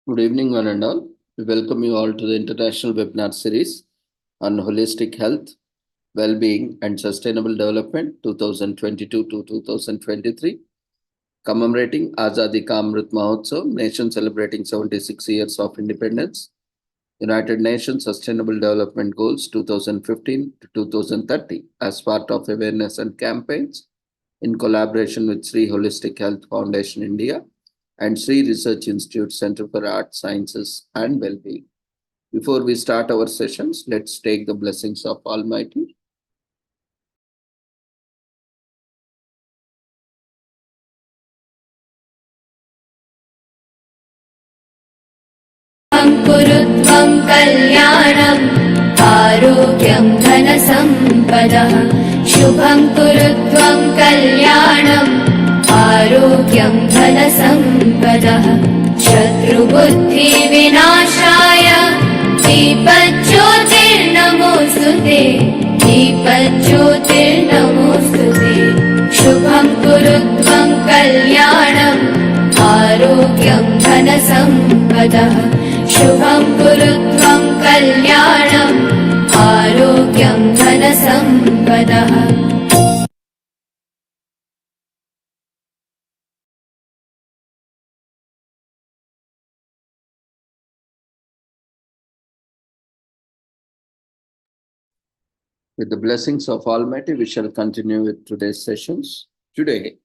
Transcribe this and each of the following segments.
Good evening, one and all. We welcome you all to the international webinar series on holistic health, well-being, and sustainable development 2022 to 2023, commemorating Azadi Ka Amrit Mahotsav, nation celebrating 76 years of independence, United Nations Sustainable Development Goals 2015 to 2030 as part of awareness and campaigns in collaboration with Sri Holistic Health Foundation India and Sri Research Institute Center for Arts, Sciences and Wellbeing. Before we start our sessions, let's take the blessings of Almighty. कुरुत्वं कल्याणम् आरोग्यं धनसम्पदः शुभं कुरुत्वं कल्याणम् आरोग्यं धनसम्पदः शत्रुबुद्धिविनाशाय दीपज्योतिर्नमोऽस्तुते दीपज्योतिर्नमोऽस्तुते शुभं कुरुत्वं कल्याणम् आरोग्यं धनसम्पदः शुभं कुरुत्वं कल्याणम् आरोग्यं धनसम्पदः With the blessings of Almighty, we shall continue with today's sessions. Today,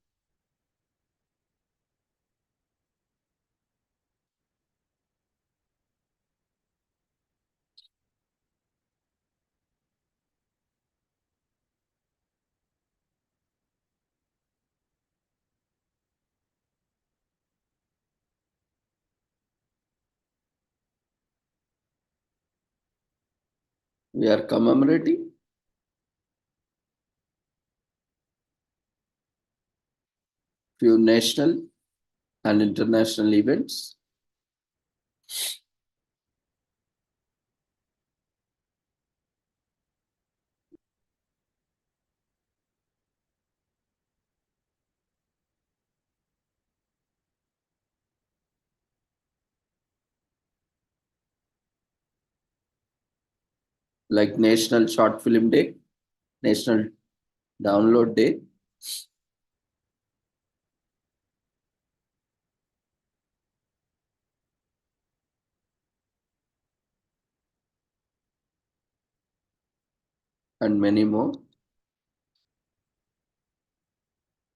we are commemorating few national and international events. Like National Short Film Day, National Download Day, and many more.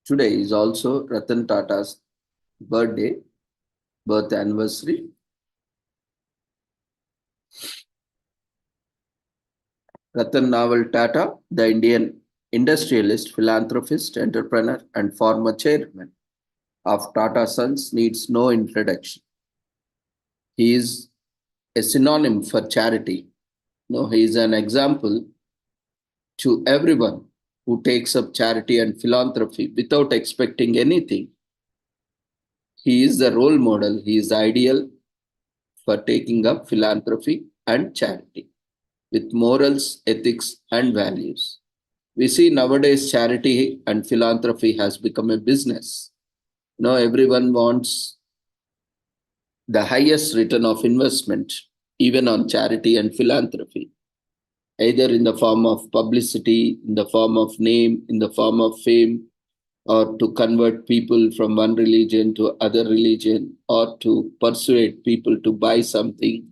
Today is also Ratan Tata's birth anniversary. Ratan Naval Tata, the Indian industrialist, philanthropist, entrepreneur, and former chairman of Tata Sons, needs no introduction. He is a synonym for charity. No, he is an example to everyone who takes up charity and philanthropy without expecting anything. He is the role model. He is ideal for taking up philanthropy and charity with morals, ethics, and values. We see nowadays charity and philanthropy has become a business. Now everyone wants the highest return of investment, even on charity and philanthropy, either in the form of publicity, in the form of name, in the form of fame, or to convert people from one religion to other religion, or to persuade people to buy something,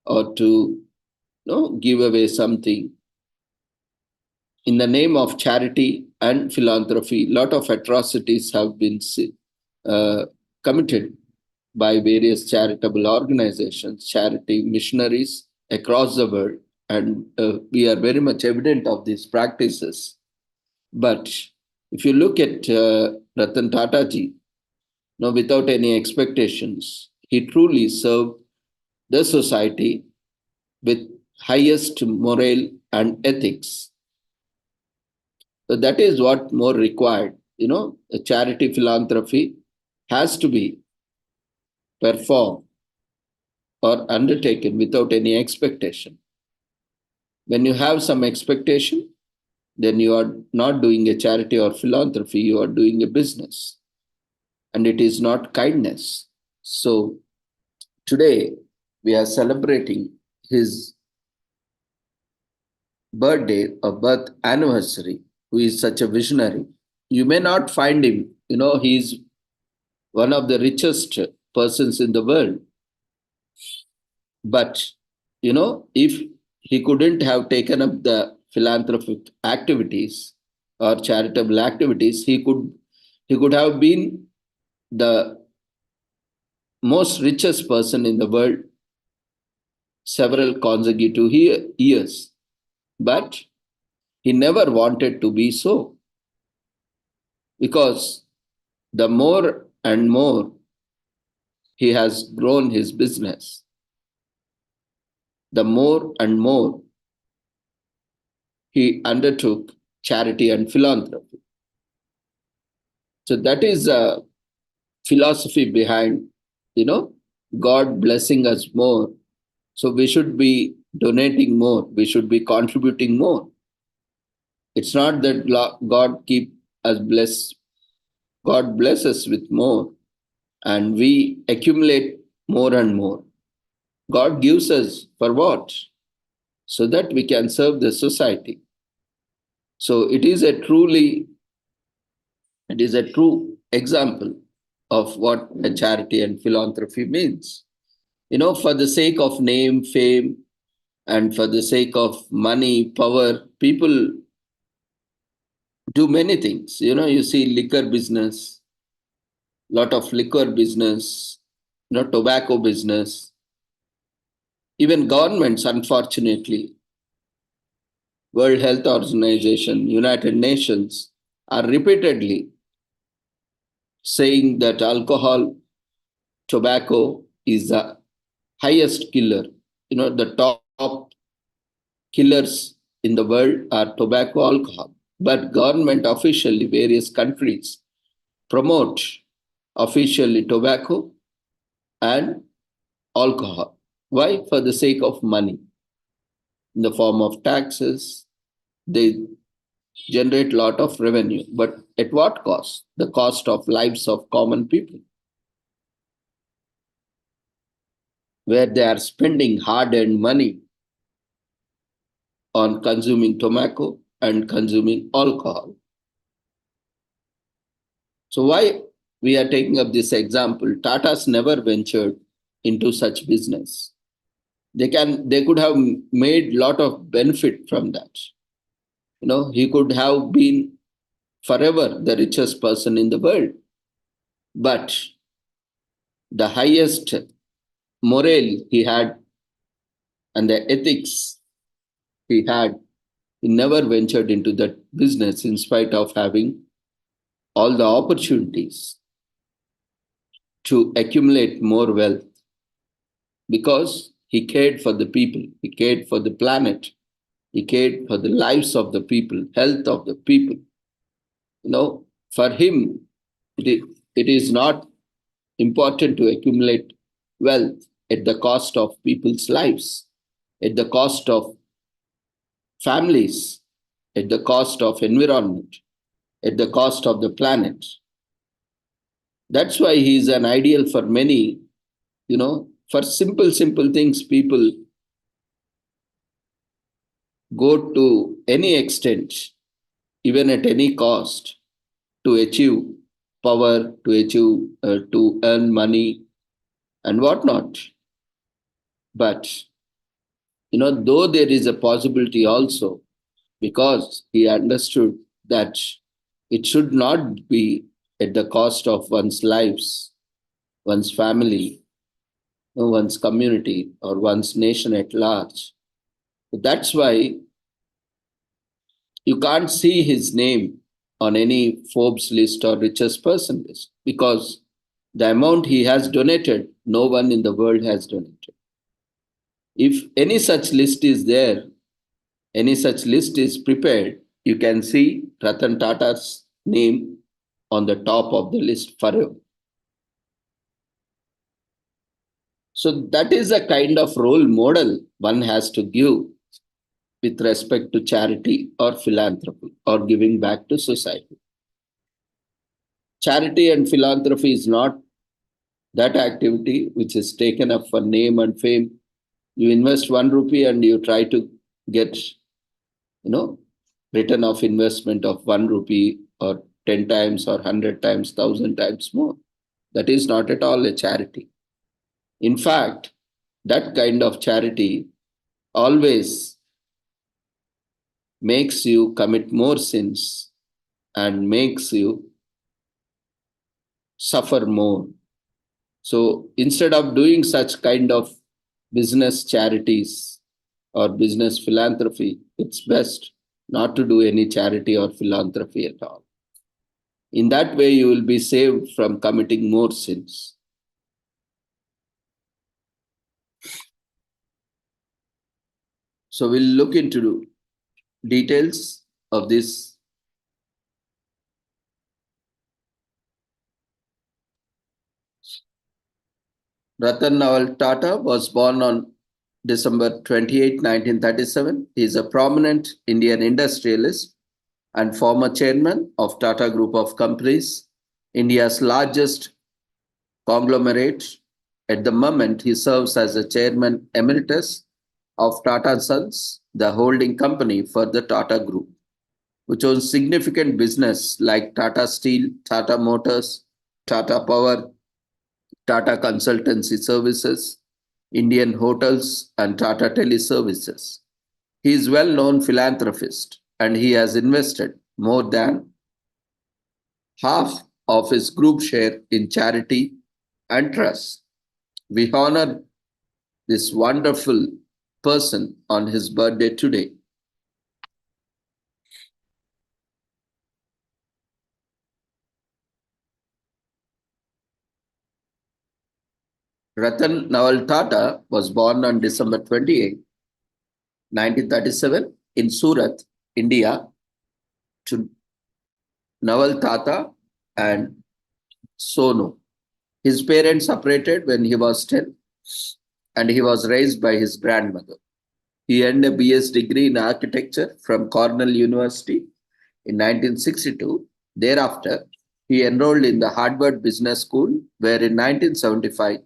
or to give away something. In the name of charity and philanthropy, a lot of atrocities have been committed by various charitable organizations, charity missionaries across the world, and we are very much evident of these practices. But if you look at Ratan Tata ji, without any expectations, he truly served the society with highest moral and ethics. So that is what more required. A charity philanthropy has to be performed or undertaken without any expectation. When you have some expectation, then you are not doing a charity or philanthropy, you are doing a business. And it is not kindness. So Today, we are celebrating his birthday or birth anniversary, who is such a visionary. You may not find him, he's one of the richest persons in the world. But, if he couldn't have taken up the philanthropic activities or charitable activities, he could have been the most richest person in the world several consecutive years. But he never wanted to be so, because the more and more he has grown his business, the more and more he undertook charity and philanthropy. So that is a philosophy behind, you know, God blessing us more. So we should be donating more, we should be contributing more. It's not that God keep us blessed, God bless us with more and we accumulate more and more. God gives us for what? So that we can serve the society. So it is a true example of what a charity and philanthropy means. For the sake of name, fame, and for the sake of money, power, people do many things. You see liquor business, lot of liquor business, tobacco business, even governments, unfortunately, World Health Organization, United Nations are repeatedly saying that alcohol, tobacco is the highest killer. The top killers in the world are tobacco, alcohol. But government officially, various countries promote officially tobacco and alcohol. Why? For the sake of money. In the form of taxes, they generate a lot of revenue. But at what cost? The cost of lives of common people, where they are spending hard-earned money on consuming tobacco and consuming alcohol. So why we are taking up this example? Tata's never ventured into such business. They could have made lot of benefit from that. He could have been forever the richest person in the world. But the highest morale he had and the ethics he had, he never ventured into that business in spite of having all the opportunities to accumulate more wealth, because he cared for the people, he cared for the planet, he cared for the lives of the people, health of the people. For him, it is not important to accumulate wealth at the cost of people's lives, at the cost of families, at the cost of environment, at the cost of the planet. That's why he is an ideal for many. For simple things, people go to any extent, even at any cost, to achieve power, to earn money and whatnot. But, though there is a possibility also, because he understood that it should not be at the cost of one's lives, one's family, one's community, or one's nation at large. That's why you can't see his name on any Forbes list or richest person list, because the amount he has donated, no one in the world has donated. If any such list is there, any such list is prepared, you can see Ratan Tata's name on the top of the list forever. So that is a kind of role model one has to give with respect to charity or philanthropy or giving back to society. Charity and philanthropy is not That activity, which is taken up for name and fame, you invest 1 rupee and you try to get, return of investment of 1 rupee or 10 times or 100 times, 1,000 times more. That is not at all a charity. In fact, that kind of charity always makes you commit more sins and makes you suffer more. So instead of doing such kind of business charities or business philanthropy, it's best not to do any charity or philanthropy at all. In that way, you will be saved from committing more sins. So we'll look into details of this. Ratan Nawal Tata was born on December 28, 1937. He is a prominent Indian industrialist and former chairman of Tata Group of Companies, India's largest conglomerate. At the moment, he serves as a chairman emeritus of Tata Sons, the holding company for the Tata Group, which owns significant business like Tata Steel, Tata Motors, Tata Power, Tata Consultancy Services, Indian Hotels, and Tata Teleservices. He is well-known philanthropist and he has invested more than half of his group share in charity and trust. We honor this wonderful person on his birthday today. Ratan Nawal Tata was born on December 28, 1937 in Surat, India, to Nawal Tata and Sonu. His parents separated when he was 10 and he was raised by his grandmother. He earned a BS degree in architecture from Cornell University in 1962. Thereafter, he enrolled in the Harvard Business School, where in 1975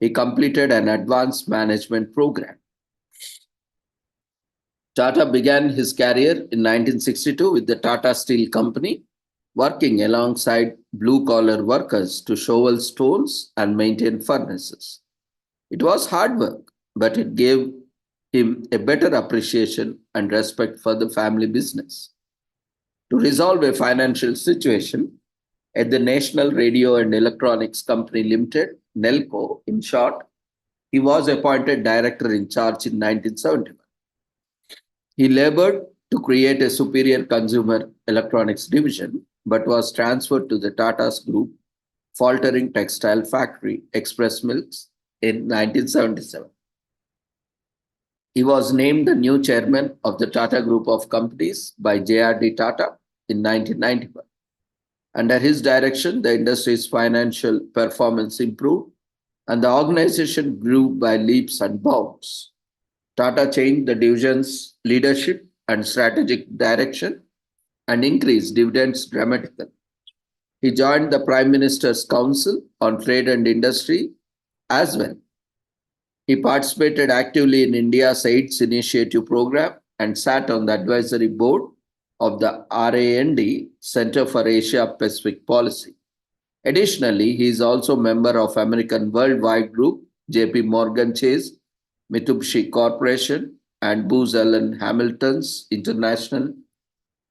he completed an advanced management program. Tata began his career in 1962 with the Tata Steel Company, working alongside blue-collar workers to shovel stones and maintain furnaces. It was hard work, but it gave him a better appreciation and respect for the family business. To resolve a financial situation at the National Radio and Electronics Company Limited, NELCO in short, he was appointed director in charge in 1971. He labored to create a superior consumer electronics division, but was transferred to the Tata's Group faltering textile factory, Express Mills, in 1977. He was named the new chairman of the Tata Group of Companies by J.R.D. Tata in 1991. Under his direction, the industry's financial performance improved and the organization grew by leaps and bounds. Tata changed the division's leadership and strategic direction and increased dividends dramatically. He joined the Prime Minister's Council on Trade and Industry as well. He participated actively in India's AIDS Initiative program and sat on the advisory board of the RAND, Center for Asia Pacific Policy. Additionally, he is also a member of American Worldwide Group, JP Morgan Chase, Mitsubishi Corporation, and Booz Allen Hamilton's International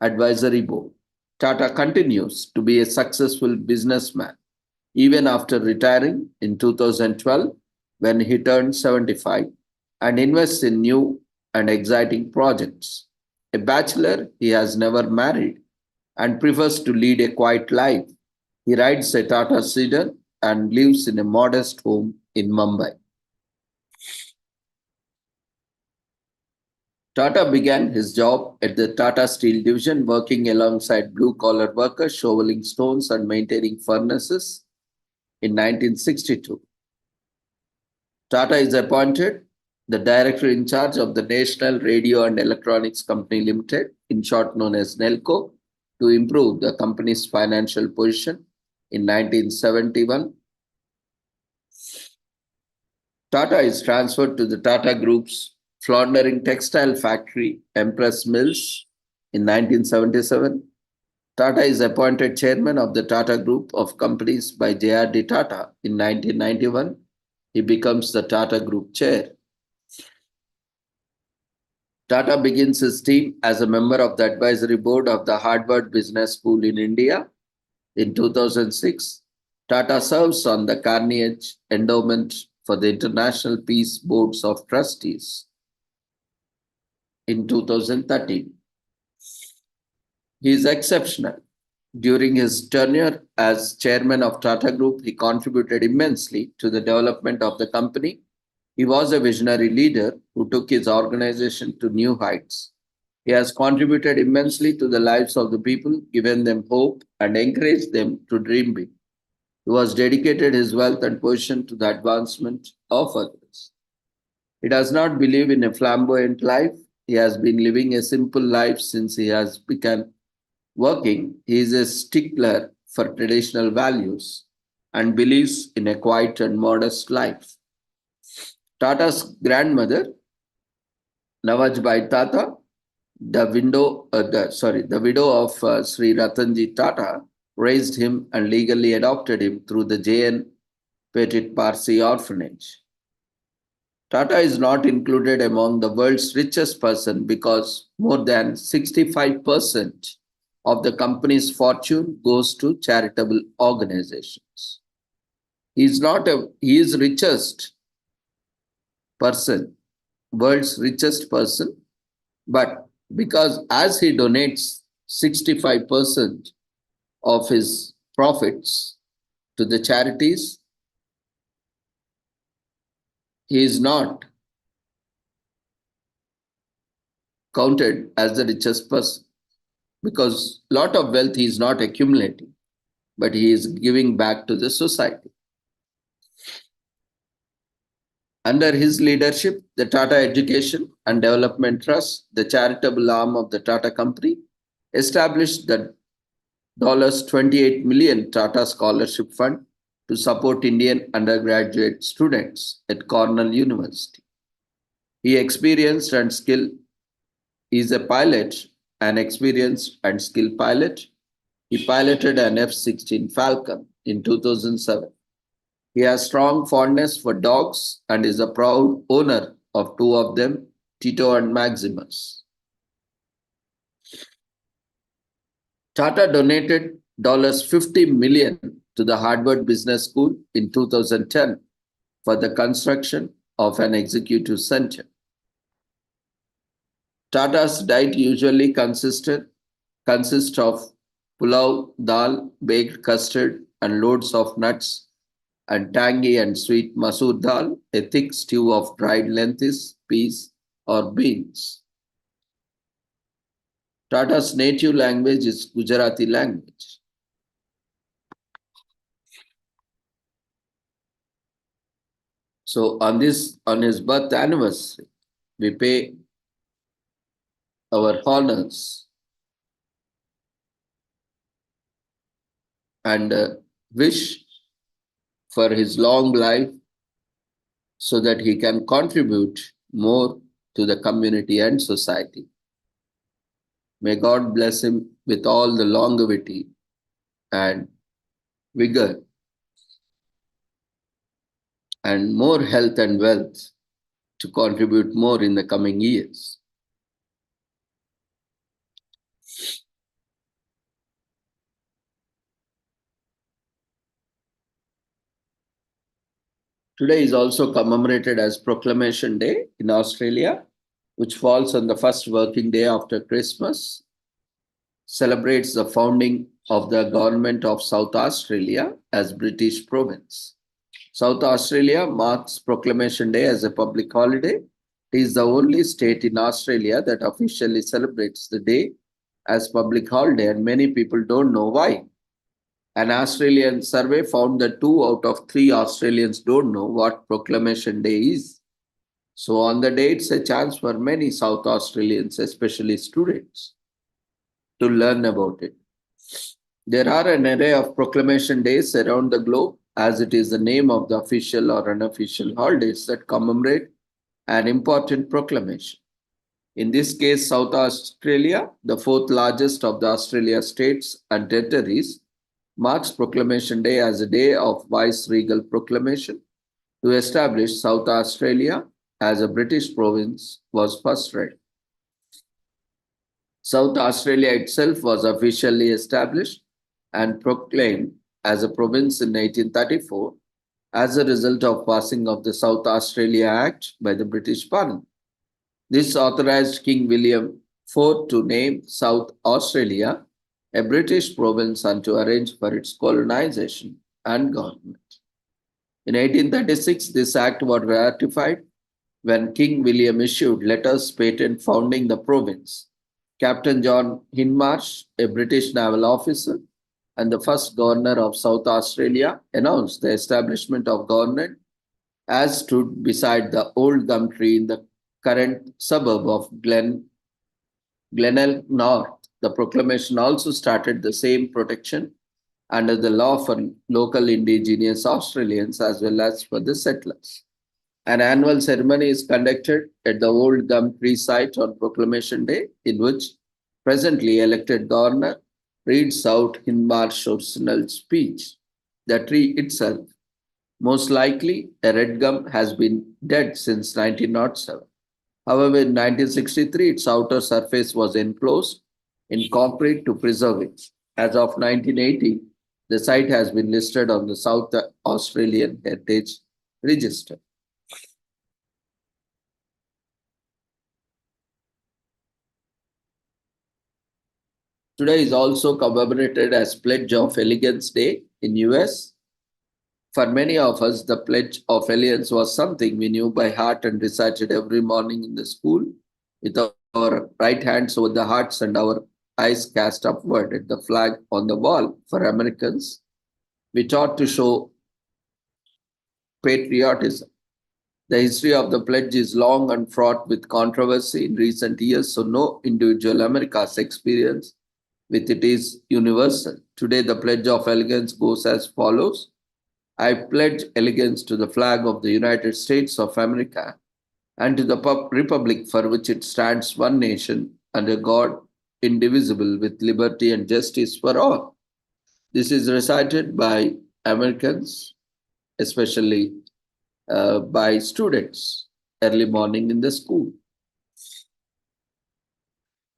Advisory Board. Tata continues to be a successful businessman even after retiring in 2012 when he turned 75 and invests in new and exciting projects. A bachelor, he has never married and prefers to lead a quiet life. He rides a Tata sedan and lives in a modest home in Mumbai. Tata began his job at the Tata Steel Division, working alongside blue-collar workers, shoveling stones and maintaining furnaces in 1962. Tata is appointed the director in charge of the National Radio and Electronics Company Limited, in short known as NELCO, to improve the company's financial position in 1971. Tata is transferred to the Tata Group's floundering textile factory, Empress Mills, in 1977. Tata is appointed chairman of the Tata Group of companies by J.R.D. Tata in 1991. He becomes the Tata Group chair. Tata begins his team as a member of the advisory board of the Harvard Business School in India. In 2006, Tata serves on the Carnegie Endowment for the International Peace Boards of Trustees. In 2013, he is exceptional. During his tenure as chairman of Tata Group, he contributed immensely to the development of the company. He was a visionary leader who took his organization to new heights. He has contributed immensely to the lives of the people, given them hope, and encouraged them to dream big. He has dedicated his wealth and position to the advancement of others. He does not believe in a flamboyant life. He has been living a simple life since he has begun working. He is a stickler for traditional values and believes in a quiet and modest life. Tata's grandmother, Nawajbai Tata, the widow of Sri Ratanji Tata, raised him and legally adopted him through the J.N. Petit Parsi orphanage. Tata is not included among the world's richest person because more than 65% of the company's fortune goes to charitable organizations. He is richest person, world's richest person, but because as he donates 65% of his profits to the charities, he is not counted as the richest person because a lot of wealth he is not accumulating, but he is giving back to the society. Under his leadership, the Tata Education and Development Trust, the charitable arm of the Tata Company, established the $28 million Tata Scholarship Fund to support Indian undergraduate students at Cornell University. He experienced and skilled. He is a pilot, an experienced and skilled pilot. He piloted an F-16 Falcon in 2007. He has strong fondness for dogs and is a proud owner of two of them, Tito and Maximus. Tata donated $50 million to the Harvard Business School in 2010 for the construction of an executive center. Tata's diet usually consists of pulao, dal, baked custard, and loads of nuts, and tangy and sweet masoor dal, a thick stew of dried lentils, peas, or beans. Tata's native language is Gujarati language. So on his birth anniversary, we pay our honors and wish for his long life so that he can contribute more to the community and society. May God bless him with all the longevity and vigor and more health and wealth to contribute more in the coming years. Today is also commemorated as Proclamation Day in Australia, which falls on the first working day after Christmas, celebrates the founding of the government of South Australia as British province. South Australia marks Proclamation Day as a public holiday. It is the only state in Australia that officially celebrates the day as public holiday, and many people don't know why. An Australian survey found that 2 out of 3 Australians don't know what Proclamation Day is. So on the day, it's a chance for many South Australians, especially students, to learn about it. There are an array of Proclamation Days around the globe. as it is the name of the official or unofficial holidays that commemorate an important proclamation. In this case, South Australia, the fourth largest of the Australia states and territories, marks Proclamation Day as a day of vice-regal proclamation to establish South Australia as a British province was first read. South Australia itself was officially established and proclaimed as a province in 1834 as a result of passing of the South Australia Act by the British Parliament. This authorized King William IV to name South Australia a British province and to arrange for its colonization and government. In 1836, this act was ratified when King William issued letters patent founding the province. Captain John Hindmarsh, a British naval officer and the first governor of South Australia, announced the establishment of government as stood beside the old gum tree in the current suburb of Glenelg North. The proclamation also started the same protection under the law for local indigenous Australians as well as for the settlers. An annual ceremony is conducted at the old gum tree site on Proclamation Day, in which presently elected governor reads out Hindmarsh's original speech. The tree itself, most likely a red gum, has been dead since 1907. However, in 1963, its outer surface was enclosed in concrete to preserve it. As of 1980, the site has been listed on the South Australian Heritage Register. Today is also commemorated as Pledge of Allegiance Day in US. For many of us, the Pledge of Allegiance was something we knew by heart and recited every morning in the school with our right hands over the hearts and our eyes cast upward at the flag on the wall. For Americans, we taught to show patriotism. The history of the pledge is long and fraught with controversy in recent years, so no individual America's experience with it is universal. Today, the Pledge of Allegiance goes as follows. I pledge allegiance to the flag of the United States of America and to the republic for which it stands, one nation, under God, indivisible, with liberty and justice for all. This is recited by Americans, especially by students early morning in the school.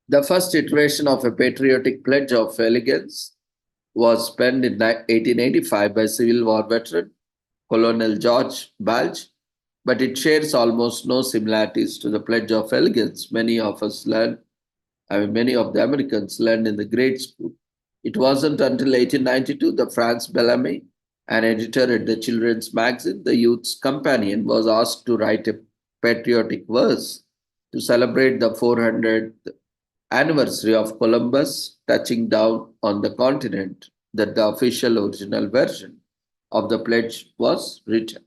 The first iteration of a patriotic pledge of allegiance was penned in 1885 by Civil War veteran Colonel George Balch, but it shares almost no similarities to the Pledge of Allegiance many of the Americans learned in the grade school. It wasn't until 1892 that Franz Bellamy, an editor at the children's magazine, The Youth's Companion, was asked to write a patriotic verse to celebrate the 400th anniversary of Columbus touching down on the continent that the official original version of the pledge was written.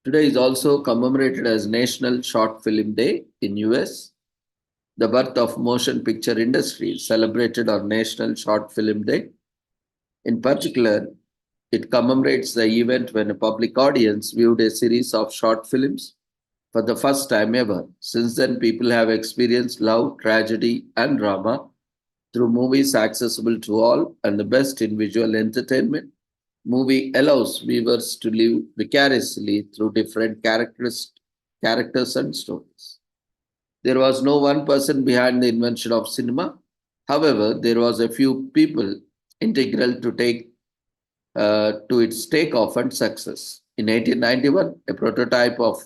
Today is also commemorated as National Short Film Day in US. The birth of motion picture industry is celebrated on National Short Film Day. In particular, it commemorates the event when a public audience viewed a series of short films for the first time ever. Since then, people have experienced love, tragedy, and drama through movies accessible to all and the best in visual entertainment. Movie allows viewers to live vicariously through different characters and stories. There was no one person behind the invention of cinema. However, there was a few people integral to its takeoff and success. In 1891, a prototype of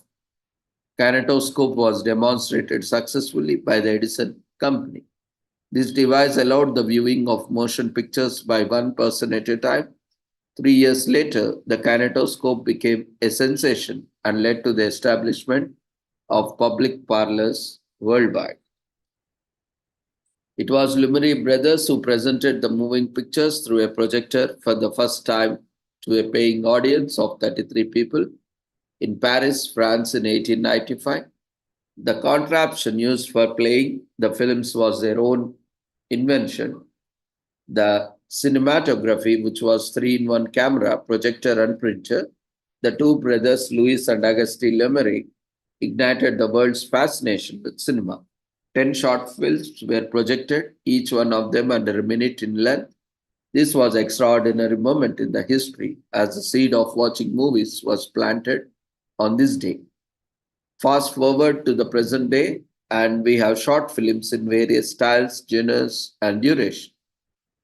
kinetoscope was demonstrated successfully by the Edison Company. This device allowed the viewing of motion pictures by one person at a time. 3 years later, the kinetoscope became a sensation and led to the establishment of public parlors worldwide. It was Lumiere Brothers who presented the moving pictures through a projector for the first time to a paying audience of 33 people. in Paris, France in 1895. The contraption used for playing the films was their own invention. The cinematography, which was three-in-one camera, projector, and printer, the two brothers, Louis and Auguste Lemery, ignited the world's fascination with cinema. 10 short films were projected, each one of them under a minute in length. This was an extraordinary moment in the history as the seed of watching movies was planted on this day. Fast forward to the present day, and we have short films in various styles, genres, and duration.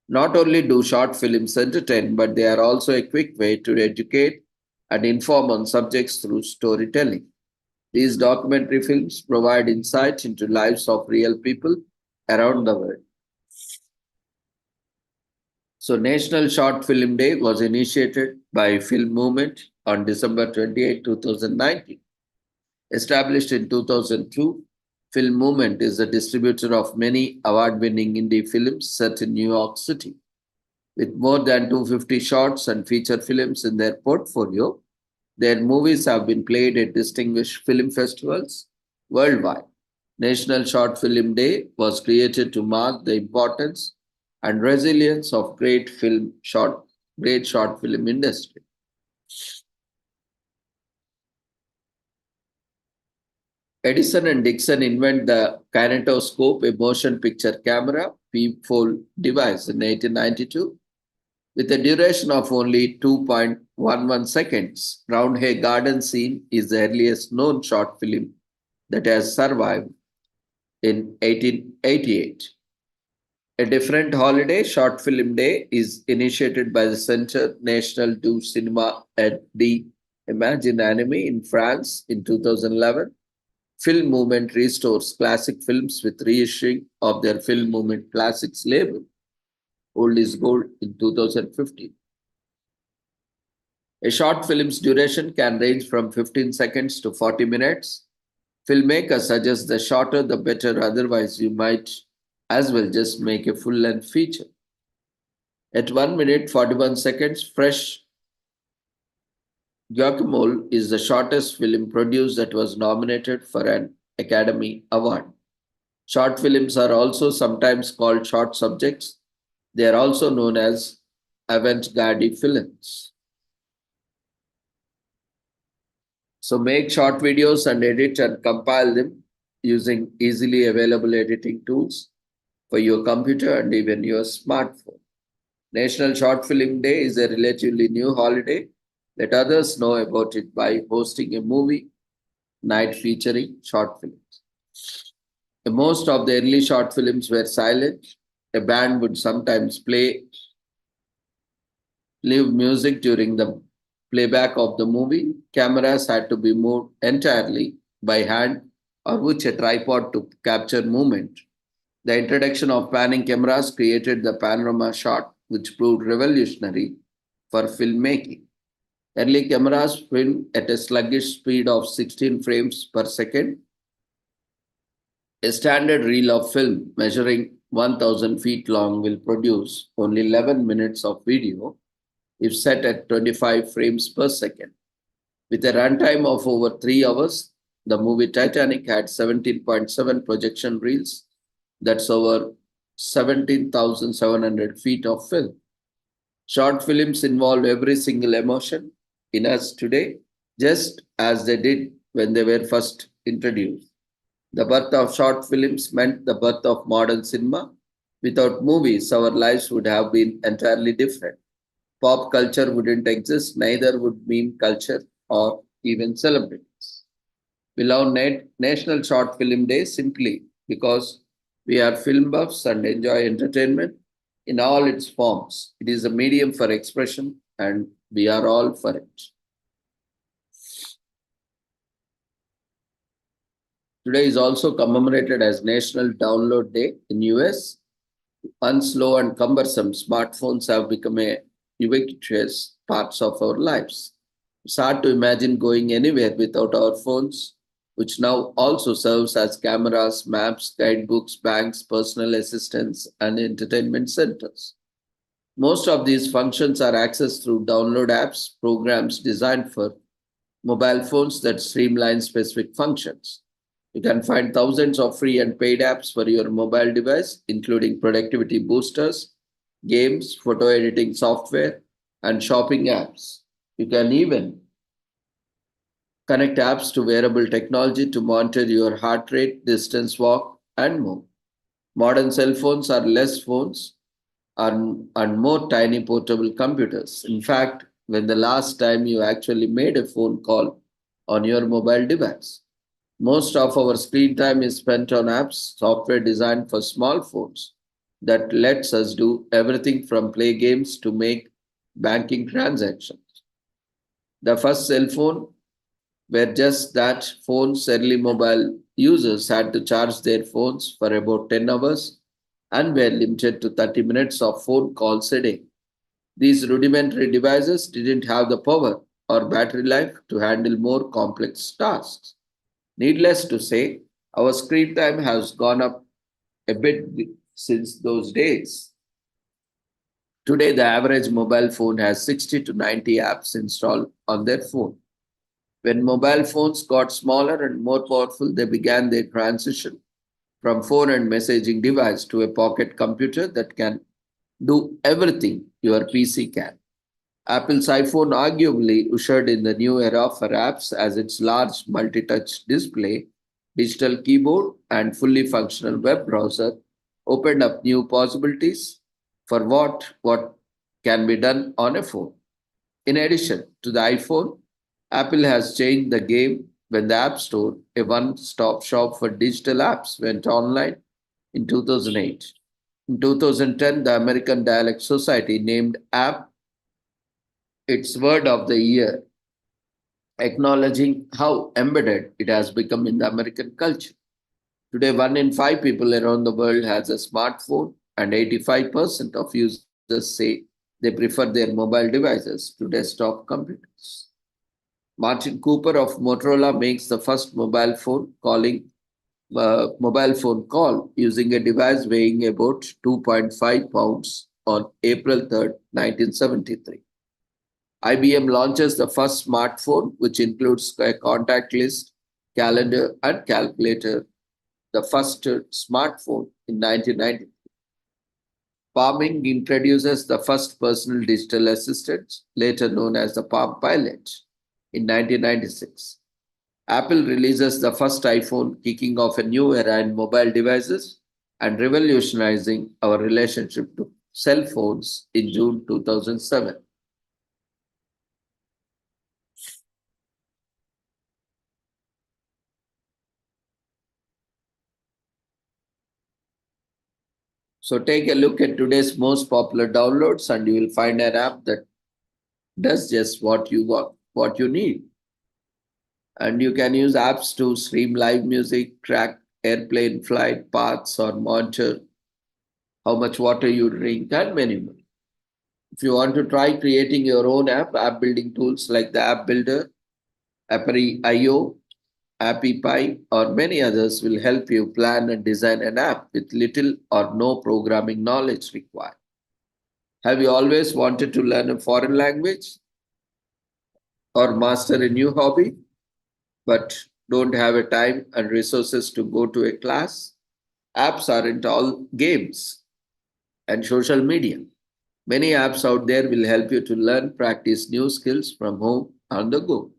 Not only do short films entertain, but they are also a quick way to educate and inform on subjects through storytelling. These documentary films provide insight into lives of real people around the world. So, National Short Film Day was initiated by Film Movement on December 28, 2019. Established in 2002, Film Movement is the distributor of many award-winning indie films set in New York City. With more than 250 shorts and feature films in their portfolio, their movies have been played at distinguished film festivals worldwide. National Short Film Day was created to mark the importance and resilience of great short film industry. Edison and Dixon invent the kinetoscope, a motion picture camera peephole device in 1892. With a duration of only 2.11 seconds, Roundhay Garden Scene is the earliest known short film that has survived in 1888. A different holiday, Short Film Day, is initiated by the Centre National du Cinéma et d'Image Anime in France in 2011. Film Movement restores classic films with reissuing of their Film Movement Classics label, Old is Gold, in 2015. A short film's duration can range from 15 seconds to 40 minutes. Filmmakers suggest the shorter the better, otherwise, you might as well just make a full length feature. At 1 minute 41 seconds, Fresh Guacamole is the shortest film produced that was nominated for an Academy Award. Short films are also sometimes called short subjects. They are also known as avant-garde films. So make short videos and edit and compile them using easily available editing tools for your computer and even your smartphone. National Short Film Day is a relatively new holiday. Let others know about it by hosting a movie night featuring short films. Most of the early short films were silent. A band would sometimes play live music during the playback of the movie. Cameras had to be moved entirely by hand or with a tripod to capture movement. The introduction of panning cameras created the panorama shot, which proved revolutionary for filmmaking. Early cameras filmed at a sluggish speed of 16 frames per second. A standard reel of film measuring 1,000 feet long will produce only 11 minutes of video if set at 25 frames per second. With a runtime of over 3 hours, the movie Titanic had 17.7 projection reels. That's over 17,700 feet of film. Short films involve every single emotion in us today, just as they did when they were first introduced. The birth of short films meant the birth of modern cinema. Without movies, our lives would have been entirely different. Pop culture wouldn't exist, neither would meme culture or even celebrities. We love National Short Film Day simply because we are film buffs and enjoy entertainment in all its forms. It is a medium for expression and we are all for it. Today is also commemorated as National Download Day in US. Unslow and cumbersome smartphones have become a ubiquitous parts of our lives. It's hard to imagine going anywhere without our phones, which now also serves as cameras, maps, guidebooks, banks, personal assistants, and entertainment centers. Most of these functions are accessed through download apps, programs designed for mobile phones that streamline specific functions. You can find thousands of free and paid apps for your mobile device, including productivity boosters, games, photo editing software, and shopping apps. You can even connect apps to wearable technology to monitor your heart rate, distance walk, and more. Modern cell phones are less phones and more tiny portable computers. In fact, when the last time you actually made a phone call on your mobile device? Most of our screen time is spent on apps, software designed for small phones that lets us do everything from play games to make banking transactions. The first cell phone were just that phones early mobile users had to charge their phones for about 10 hours and were limited to 30 minutes of phone calls a day. These rudimentary devices didn't have the power or battery life to handle more complex tasks. Needless to say, our screen time has gone up a bit since those days. Today, the average mobile phone has 60 to 90 apps installed on their phone. When mobile phones got smaller and more powerful, they began their transition from phone and messaging device to a pocket computer that can do everything your PC can. Apple's iPhone arguably ushered in the new era for apps as its large multi touch display, digital keyboard, and fully functional web browser opened up new possibilities for what can be done on a phone. In addition to the iPhone, Apple has changed the game when the App Store, a one stop shop for digital apps, went online in 2008. In 2010, the American Dialect Society named App its word of the year, acknowledging how embedded it has become in the American culture. Today, 1 in 5 people around the world has a smartphone, and 85% of users say they prefer their mobile devices to desktop computers. Martin Cooper of Motorola makes the first mobile phone call using a device weighing about 2.5 pounds on April 3rd, 1973. IBM launches the first smartphone, which includes a contact list, calendar, and calculator, the first smartphone in 1990. Palming introduces the first personal digital assistant, later known as the Palm Pilot, in 1996. Apple releases the first iPhone, kicking off a new era in mobile devices and revolutionizing our relationship to cell phones in June 2007. So take a look at today's most popular downloads and you will find an app that does just what you want, what you need. And you can use apps to stream live music, track airplane flight paths, or monitor how much water you drink, and many more. If you want to try creating your own app building tools like the App Builder, Appri.io, AppyPie, or many others will help you plan and design an app with little or no programming knowledge required. Have you always wanted to learn a foreign language or master a new hobby, but don't have a time and resources to go to a class? Apps aren't all games and social media. Many apps out there will help you to learn, practice new skills from home on the go.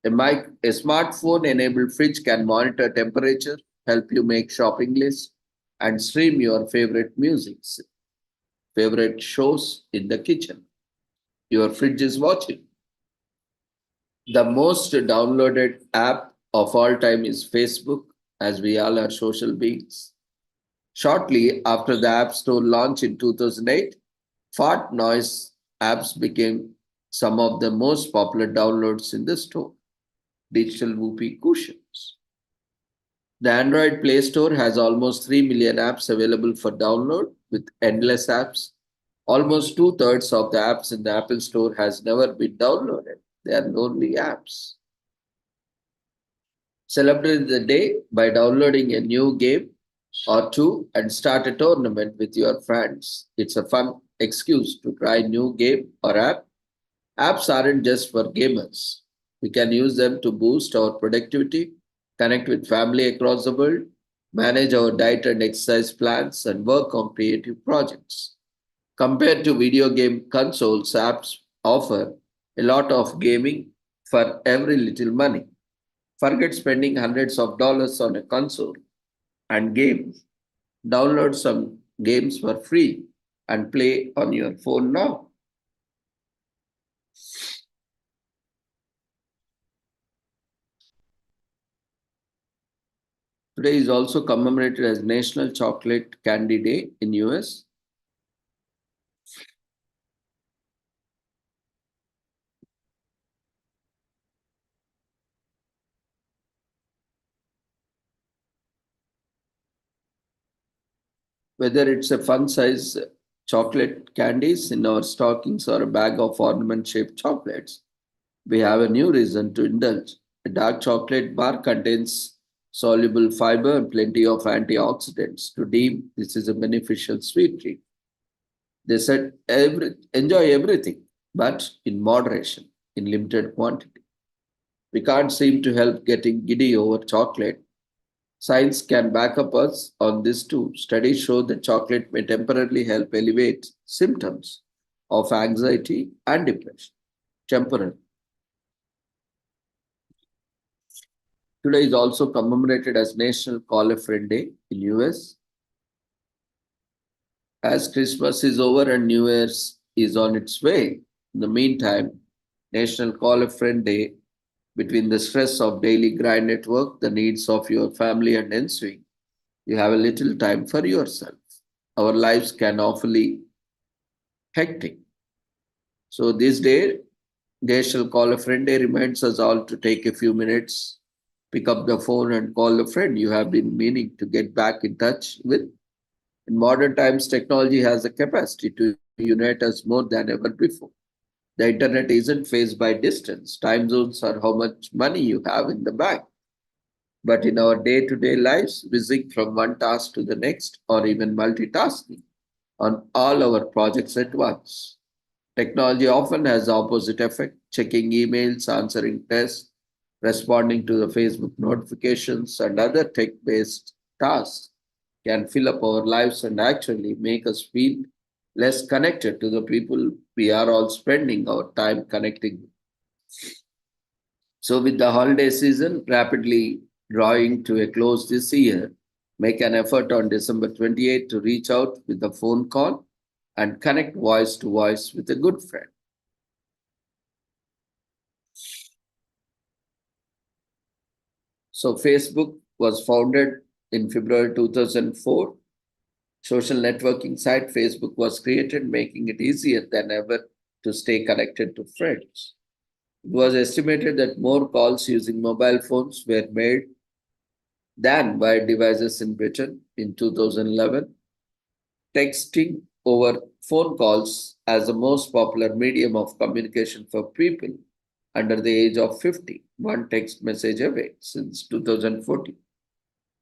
A smartphone enabled fridge can monitor temperature, help you make shopping lists, and stream your favorite music, favorite shows in the kitchen. Your fridge is watching. The most downloaded app of all time is Facebook, as we all are social beings. Shortly after the App Store launch in 2008, fart noise apps became some of the most popular downloads in the store. Digital whoopee cushions. The Android Play Store has almost 3 million apps available for download with endless apps. Almost two-thirds of the apps in the Apple Store has never been downloaded. They are lonely apps. Celebrate the day by downloading a new game or two and start a tournament with your friends. It's a fun excuse to try new game or app. Apps aren't just for gamers. We can use them to boost our productivity, connect with family across the world, manage our diet and exercise plans, and work on creative projects. Compared to video game consoles, apps offer a lot of gaming for every little money. Forget spending hundreds of dollars on a console and games. Download some games for free and play on your phone now. Today is also commemorated as National Chocolate Candy Day in US. Whether it's a fun size chocolate candies in our stockings or a bag of ornament shaped chocolates, we have a new reason to indulge. A dark chocolate bar contains soluble fiber and plenty of antioxidants. To deem this is a beneficial sweet treat. They said enjoy everything, but in moderation, in limited quantity. We can't seem to help getting giddy over chocolate. Science can back up us on this too. Studies show that chocolate may temporarily help alleviate symptoms of anxiety and depression. Temporarily. Today is also commemorated as National Call a Friend Day in US. As Christmas is over and New Year's is on its way, in the meantime, National Call a Friend Day, between the stress of daily grind at work, the needs of your family and ensuing, you have a little time for yourself. Our lives can awfully hectic. So this day, National Call a Friend Day reminds us all to take a few minutes, pick up the phone and call a friend you have been meaning to get back in touch with. In modern times, technology has the capacity to unite us more than ever before. The internet isn't phased by distance, time zones, or how much money you have in the bank. But in our day to day lives, whizzing from one task to the next, or even multitasking on all our projects at once. Technology often has the opposite effect, checking emails, answering tests, responding to the Facebook notifications, and other tech based tasks can fill up our lives and actually make us feel less connected to the people we are all spending our time connecting with. So, with the holiday season rapidly drawing to a close this year, make an effort on December 28th to reach out with a phone call and connect voice to voice with a good friend. So, Facebook was founded in February 2004. Social networking site Facebook was created, making it easier than ever to stay connected to friends. It was estimated that more calls using mobile phones were made than wired devices in Britain in 2011. Texting over phone calls as the most popular medium of communication for people under the age of 50, one text message away since 2014.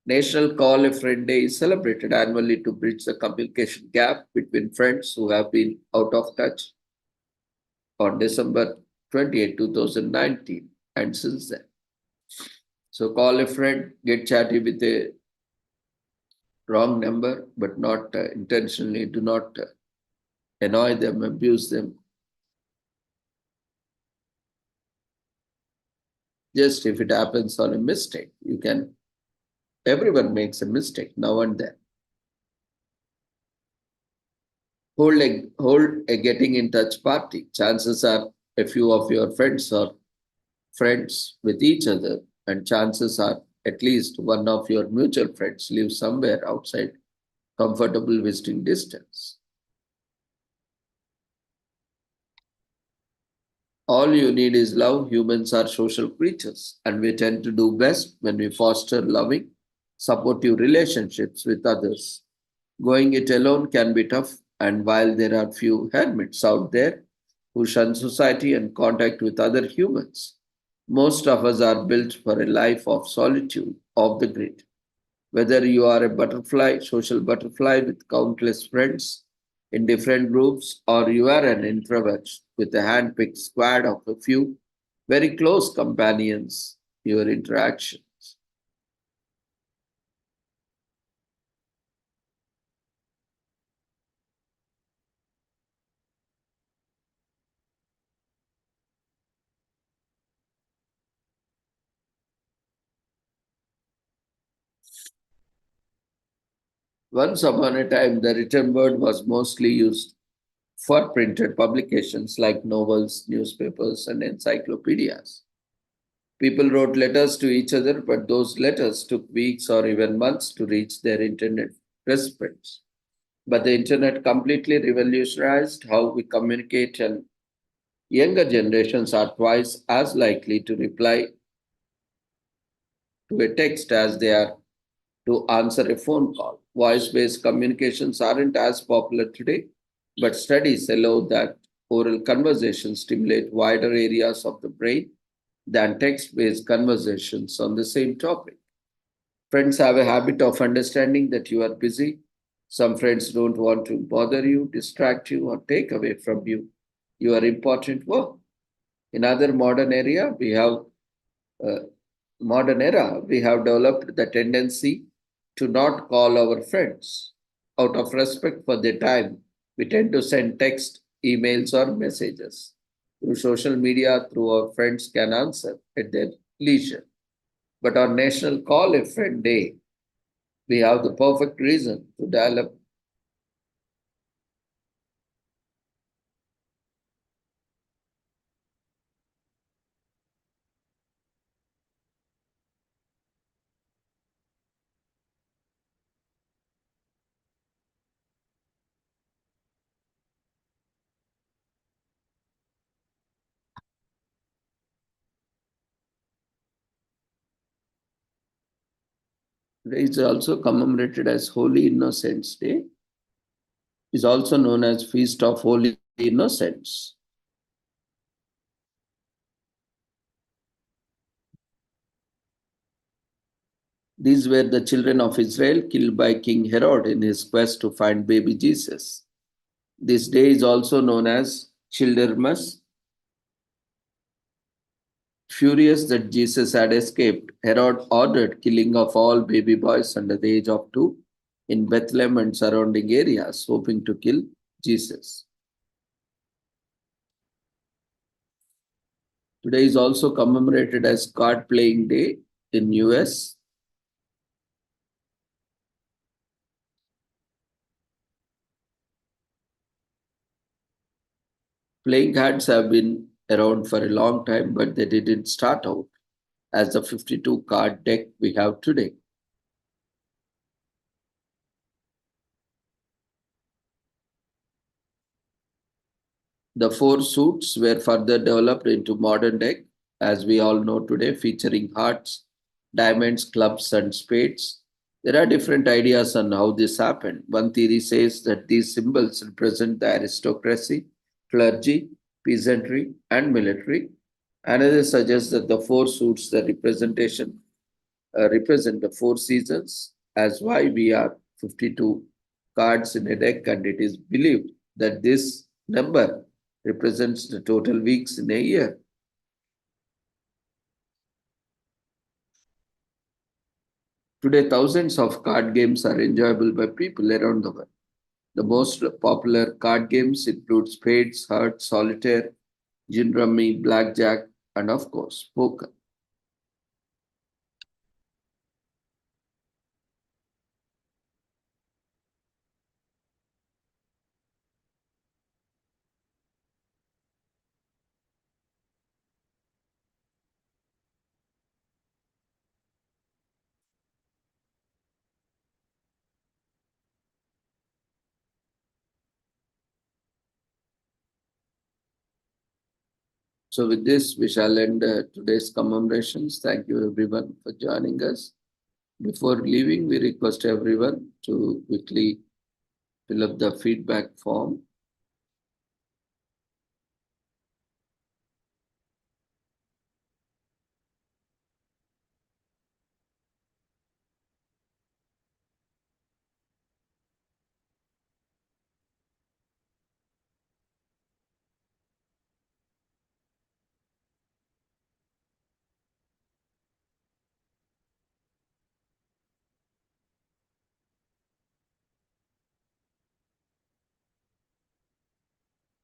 National Call a Friend Day is celebrated annually to bridge the communication gap between friends who have been out of touch on December 28, 2019, and since then. So call a friend, get chatty with a wrong number, but not intentionally. Do not annoy them, abuse them. Just if it happens on a mistake, you can. Everyone makes a mistake now and then. Hold a getting in touch party. Chances are a few of your friends are friends with each other, and chances are at least one of your mutual friends lives somewhere outside comfortable visiting distance. All you need is love. Humans are social creatures, and we tend to do best when we foster loving, supportive relationships with others. Going it alone can be tough, and while there are few hermits out there who shun society and contact with other humans, most of us are built for a life of solitude off the grid. Whether you are a butterfly, social butterfly with countless friends in different groups, or you are an introvert with a hand-picked squad of a few, very close companions, your interactions. Once upon a time, the written word was mostly used for printed publications like novels, newspapers, and encyclopedias. People wrote letters to each other, but those letters took weeks or even months to reach their intended recipients. But the internet completely revolutionized how we communicate, and younger generations are twice as likely to reply to a text as they are to answer a phone call. Voice based communications aren't as popular today, but studies allow that oral conversations stimulate wider areas of the brain than text based conversations on the same topic. Friends have a habit of understanding that you are busy. Some friends don't want to bother you, distract you, or take away from you your important work. In other uh, modern era, we have developed the tendency to not call our friends. Out of respect for their time, we tend to send text, emails, or messages. Through social media, through our friends can answer at their leisure. But on National Call a Friend Day, we have the perfect reason to dial up. It is also commemorated as Holy Innocents' Day, is also known as Feast of Holy Innocents. These were the children of Israel killed by King Herod in his quest to find baby Jesus. This day is also known as Childermas. Furious that Jesus had escaped, Herod ordered killing of all baby boys under the age of 2 in Bethlehem and surrounding areas, hoping to kill Jesus. Today is also commemorated as Card Playing Day in US. Playing cards have been around for a long time, but they didn't start out as the 52 card deck we have today. The four suits were further developed into modern deck, as we all know today, featuring hearts, diamonds, clubs, and spades. There are different ideas on how this happened. One theory says that these symbols represent the aristocracy, clergy, peasantry, and military. Another suggests that the four suits the representation represent the four seasons, as why we are 52 cards in a deck, and it is believed that this number represents the total weeks in a year. Today, thousands of card games are enjoyable by people around the world. The most popular card games include spades, hearts, solitaire, gin rummy, blackjack, and of course, poker. So, with this, we shall end today's commemorations. Thank you, everyone, for joining us. Before leaving, we request everyone to quickly fill up the feedback form.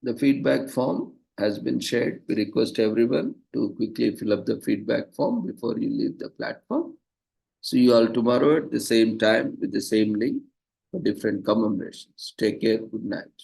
The feedback form has been shared. We request everyone to quickly fill up the feedback form before you leave the platform. See you all tomorrow at the same time with the same link for different commemorations. Take care. Good night.